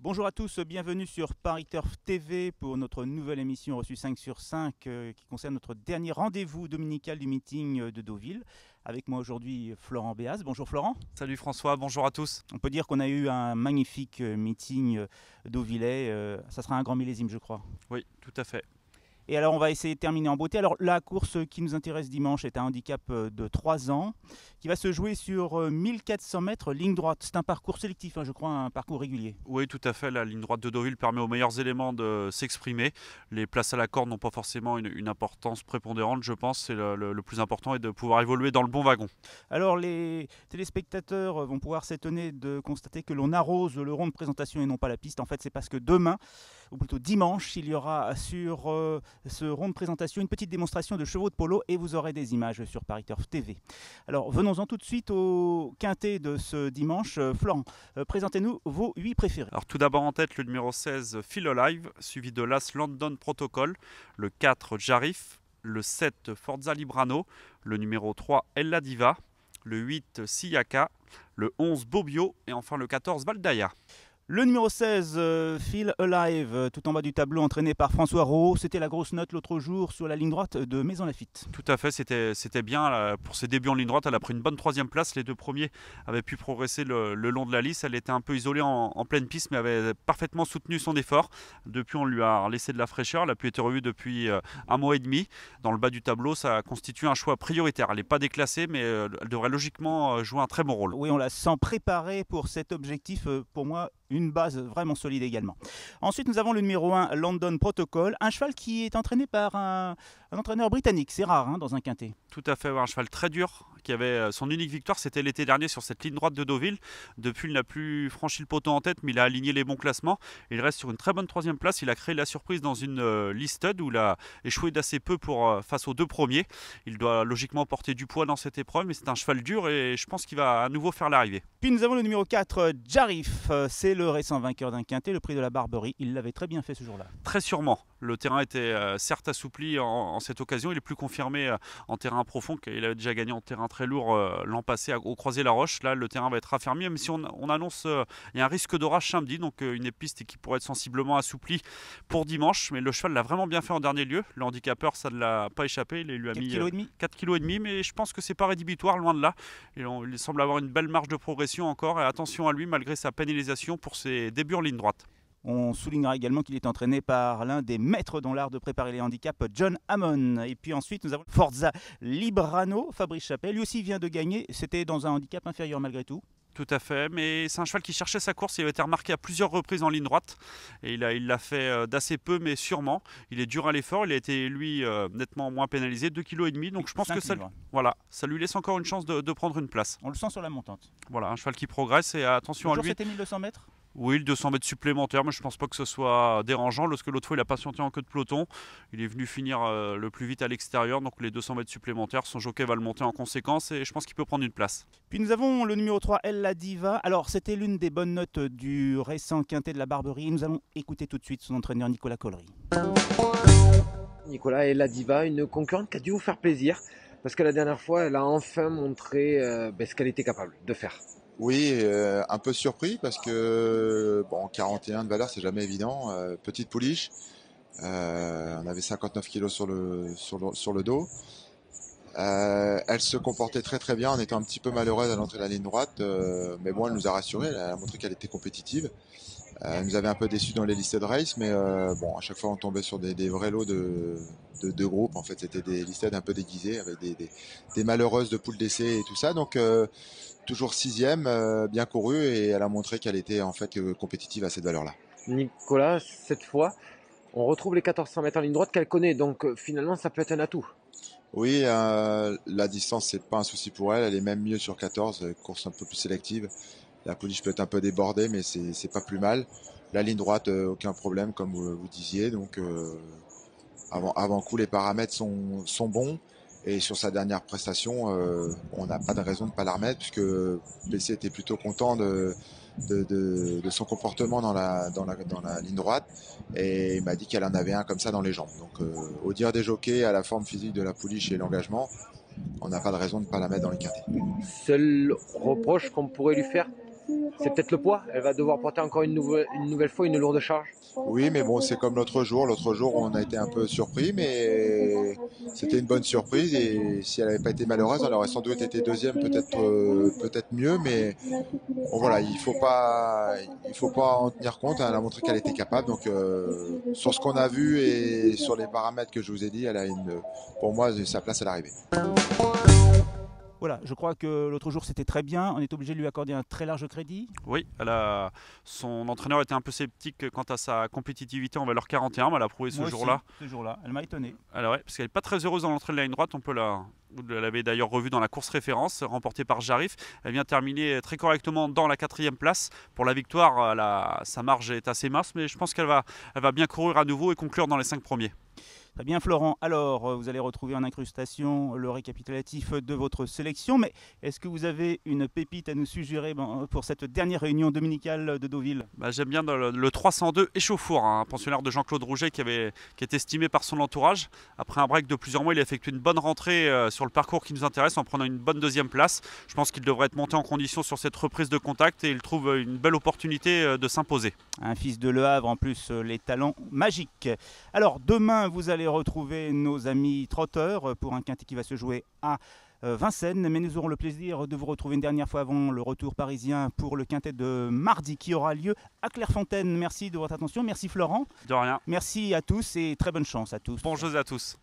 Bonjour à tous, bienvenue sur Paris Turf TV pour notre nouvelle émission reçue 5 sur 5 qui concerne notre dernier rendez-vous dominical du meeting de Deauville. Avec moi aujourd'hui Florent Béaz. Bonjour Florent. Salut François, bonjour à tous. On peut dire qu'on a eu un magnifique meeting deauvillais. Ça sera un grand millésime je crois. Oui, tout à fait. Et alors on va essayer de terminer en beauté. Alors la course qui nous intéresse dimanche est un handicap de 3 ans qui va se jouer sur 1400 mètres ligne droite. C'est un parcours sélectif, je crois, un parcours régulier. Oui, tout à fait. La ligne droite de Deauville permet aux meilleurs éléments de s'exprimer. Les places à la corde n'ont pas forcément une importance prépondérante, je pense. C'est le plus important est de pouvoir évoluer dans le bon wagon. Alors les téléspectateurs vont pouvoir s'étonner de constater que l'on arrose le rond de présentation et non pas la piste. En fait, c'est parce que demain, ou plutôt dimanche, il y aura sur ce rond de présentation une petite démonstration de chevaux de polo et vous aurez des images sur Paris Turf TV. Alors venons-en tout de suite au quintet de ce dimanche. Florent, présentez-nous vos 8 préférés. Alors tout d'abord en tête le numéro 16 Feel Alive, suivi de l'As London Protocol, le 4 Jarif, le 7 Forza Librano, le numéro 3 Ella Diva, le 8 Siyaka, le 11 Bobio et enfin le 14 Valdaya. Le numéro 16, Feel Alive, tout en bas du tableau, entraîné par François Rowe. C'était la grosse note l'autre jour sur la ligne droite de Maison Lafitte. Tout à fait, c'était bien là, pour ses débuts en ligne droite. Elle a pris une bonne 3e place. Les deux premiers avaient pu progresser le long de la lisse. Elle était un peu isolée en pleine piste, mais avait parfaitement soutenu son effort. Depuis, on lui a laissé de la fraîcheur. Elle a pu être revue depuis un mois et demi. Dans le bas du tableau, ça constitue un choix prioritaire. Elle n'est pas déclassée, mais elle devrait logiquement jouer un très bon rôle. Oui, on la sent préparée pour cet objectif. Pour moi, une base vraiment solide également. Ensuite, nous avons le numéro 1, London Protocol, un cheval qui est entraîné par un entraîneur britannique. C'est rare dans un quintet. Tout à fait, un cheval très dur qui avait son unique victoire, c'était l'été dernier sur cette ligne droite de Deauville. Depuis, il n'a plus franchi le poteau en tête, mais il a aligné les bons classements. Il reste sur une très bonne 3e place. Il a créé la surprise dans une listed où il a échoué d'assez peu face aux deux premiers. Il doit logiquement porter du poids dans cette épreuve, mais c'est un cheval dur et je pense qu'il va à nouveau faire l'arrivée. Puis nous avons le numéro 4, Jarif. C'est le récent vainqueur d'un quintet, le prix de la Barberie. Il l'avait très bien fait ce jour-là. Très sûrement. Le terrain était certes assoupli en cette occasion. Il est plus confirmé en terrain profond. Il avait déjà gagné en terrain très lourd l'an passé au Croisé-la-Roche. Là, le terrain va être raffermi. Même si on annonce il y a un risque d'orage samedi, donc une piste qui pourrait être sensiblement assouplie pour dimanche. Mais le cheval l'a vraiment bien fait en dernier lieu. Le handicapeur, ça ne l'a pas échappé. Il lui a mis 4,5 kg, mais je pense que c'est pas rédhibitoire, loin de là. Il semble avoir une belle marge de progression encore. Et attention à lui, malgré sa pénalisation pour ses débuts en ligne droite. On soulignera également qu'il est entraîné par l'un des maîtres dans l'art de préparer les handicaps, John Hammond. Et puis ensuite, nous avons Forza Librano, Fabrice Chappelle. Lui aussi vient de gagner. C'était dans un handicap inférieur malgré tout. Tout à fait, mais c'est un cheval qui cherchait sa course. Il avait été remarqué à plusieurs reprises en ligne droite. Et il l'a fait d'assez peu, mais sûrement. Il est dur à l'effort. Il a été, lui, nettement moins pénalisé, 2,5 kg. Donc je pense que ça lui laisse encore une chance de prendre une place. On le sent sur la montante. Voilà, un cheval qui progresse et attention à lui. C'était 1200 mètres. Oui, le 200 mètres supplémentaires, mais je ne pense pas que ce soit dérangeant. Lorsque l'autre fois, il a patienté en queue de peloton, il est venu finir le plus vite à l'extérieur. Donc les 200 mètres supplémentaires, son jockey va le monter en conséquence et je pense qu'il peut prendre une place. Puis nous avons le numéro 3, Ella Diva. Alors, c'était l'une des bonnes notes du récent quintet de la Barberie. Et nous allons écouter tout de suite son entraîneur Nicolas Collery. Nicolas, Ella Diva, une concurrente qui a dû vous faire plaisir parce que la dernière fois, elle a enfin montré ce qu'elle était capable de faire. Oui, un peu surpris parce que 41 de valeur, c'est jamais évident. Petite pouliche, on avait 59 kilos sur le dos. Elle se comportait très très bien en étant un petit peu malheureuse à l'entrée de la ligne droite, mais bon, elle nous a rassurés. Elle a montré qu'elle était compétitive. Elle nous avait un peu déçus dans les listed race, mais à chaque fois on tombait sur des vrais lots de groupes. En fait, c'était des listed un peu déguisés avec des malheureuses de poules d'essai et tout ça. Donc toujours 6e, bien couru, et elle a montré qu'elle était en fait compétitive à cette valeur-là. Nicolas, cette fois, on retrouve les 1400 mètres en ligne droite qu'elle connaît, donc finalement ça peut être un atout. Oui, la distance c'est pas un souci pour elle. Elle est même mieux sur 14, course un peu plus sélective. La pouliche peut être un peu débordée, mais c'est pas plus mal. La ligne droite, aucun problème, comme vous disiez. Donc avant coup, les paramètres sont bons. Et sur sa dernière prestation, on n'a pas de raison de ne pas la remettre, puisque BC était plutôt content de son comportement dans la ligne droite, et il m'a dit qu'elle en avait un comme ça dans les jambes. Donc au dire des jockeys, à la forme physique de la pouliche et l'engagement, on n'a pas de raison de ne pas la mettre dans les quintets. Seul reproche qu'on pourrait lui faire, C'est peut-être le poids. Elle va devoir porter encore une nouvelle fois une lourde charge. Oui, mais bon, c'est comme l'autre jour. L'autre jour, on a été un peu surpris, mais c'était une bonne surprise. Et si elle n'avait pas été malheureuse, elle aurait sans doute été deuxième, peut-être mieux. Mais bon, voilà, il faut pas en tenir compte. Elle a montré qu'elle était capable. Donc, sur ce qu'on a vu et sur les paramètres que je vous ai dit, pour moi, sa place à l'arrivée. Voilà, je crois que l'autre jour c'était très bien. On est obligé de lui accorder un très large crédit. Oui, son entraîneur était un peu sceptique quant à sa compétitivité en valeur 41, mais elle a prouvé ce jour-là. Ce jour-là, elle m'a étonné. Alors ouais, parce qu'elle n'est pas très heureuse dans l'entrée de la ligne droite. Vous l'avez d'ailleurs revu dans la course référence remportée par Jarif. Elle vient terminer très correctement dans la 4e place. Pour la victoire, sa marge est assez mince, mais je pense qu'elle va bien courir à nouveau et conclure dans les 5 premiers. Très bien Florent, alors vous allez retrouver en incrustation le récapitulatif de votre sélection, mais est-ce que vous avez une pépite à nous suggérer pour cette dernière réunion dominicale de Deauville? J'aime bien le 302 Échauffour, un pensionnaire de Jean-Claude Rouget qui est estimé par son entourage. Après un break de plusieurs mois, il a effectué une bonne rentrée sur le parcours qui nous intéresse en prenant une bonne 2e place. Je pense qu'il devrait être monté en condition sur cette reprise de contact et il trouve une belle opportunité de s'imposer. Un fils de Le Havre, en plus les talents magiques. Alors demain, vous allez retrouver nos amis trotteurs pour un quintet qui va se jouer à Vincennes, mais nous aurons le plaisir de vous retrouver une dernière fois avant le retour parisien pour le quintet de mardi qui aura lieu à Clairefontaine. Merci de votre attention, merci Florent. De rien. Merci à tous et très bonne chance à tous. Bon jeu à tous.